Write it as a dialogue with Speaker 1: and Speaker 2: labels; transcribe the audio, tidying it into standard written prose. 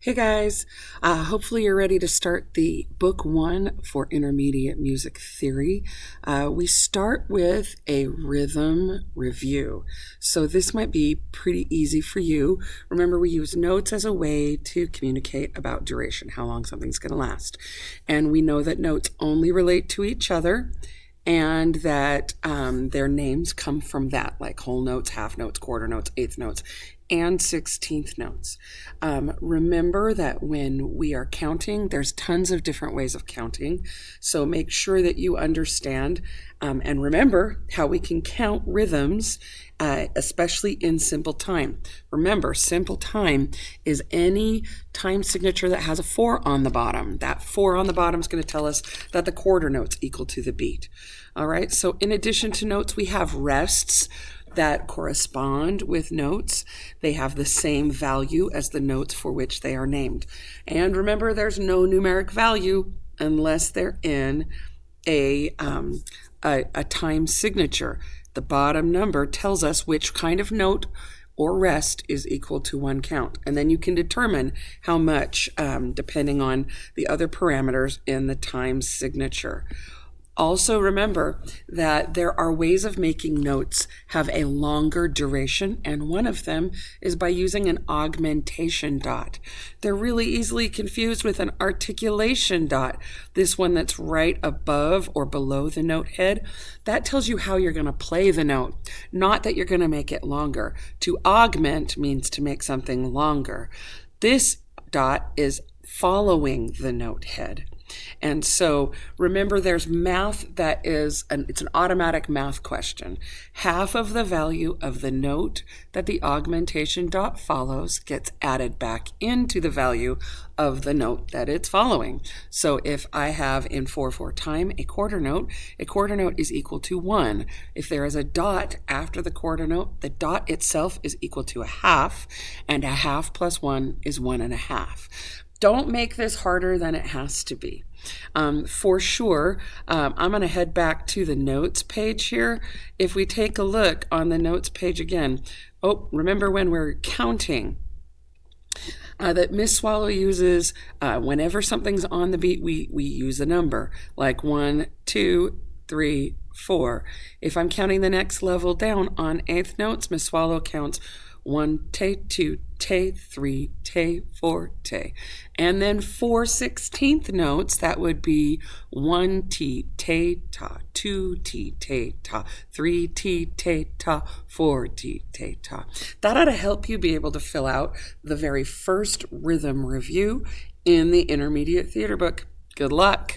Speaker 1: Hey guys, hopefully you're ready to start the book one for intermediate music theory. We start with a rhythm review. So this might be pretty easy for you. Remember, we use notes as a way to communicate about duration, how long something's going to last. And we know that notes only relate to each other and that their names come from that, like whole notes, half notes, quarter notes, eighth notes, and 16th notes. Remember that when we are counting, there's tons of different ways of counting. So make sure that you understand and remember how we can count rhythms, especially in simple time. Remember, simple time is any time signature that has a 4 on the bottom. That 4 on the bottom is going to tell us that the quarter note's equal to the beat. All right, so in addition to notes, we have rests that correspond with notes. They have the same value as the notes for which they are named. And remember, there's no numeric value unless they're in a time signature. The bottom number tells us which kind of note or rest is equal to 1 count. And then you can determine how much depending on the other parameters in the time signature. Also remember that there are ways of making notes have a longer duration, and one of them is by using an augmentation dot. They're really easily confused with an articulation dot, this one that's right above or below the note head. That tells you how you're going to play the note, not that you're going to make it longer. To augment means to make something longer. This dot is following the note head. And so remember, there's math that is, it's an automatic math question. Half of the value of the note that the augmentation dot follows gets added back into the value of the note that it's following. So if I have in 4/4 time a quarter note is equal to 1. If there is a dot after the quarter note, the dot itself is equal to a half, and a half plus 1 is 1.5. Don't make this harder than it has to be. For sure, I'm going to head back to the notes page here. If we take a look on the notes page again, remember when we're counting, that Miss Swallow uses, whenever something's on the beat, we use a number, like 1, 2, 3, 4. If I'm counting the next level down on eighth notes, Miss Swallow counts 1 te, 2 te, 3 te, 4 te. And then for 16th notes, that would be 1 ti te ta, 2 ti te ta, 3 ti te ta, 4 ti te ta. That ought to help you be able to fill out the very first rhythm review in the intermediate theater book. Good luck.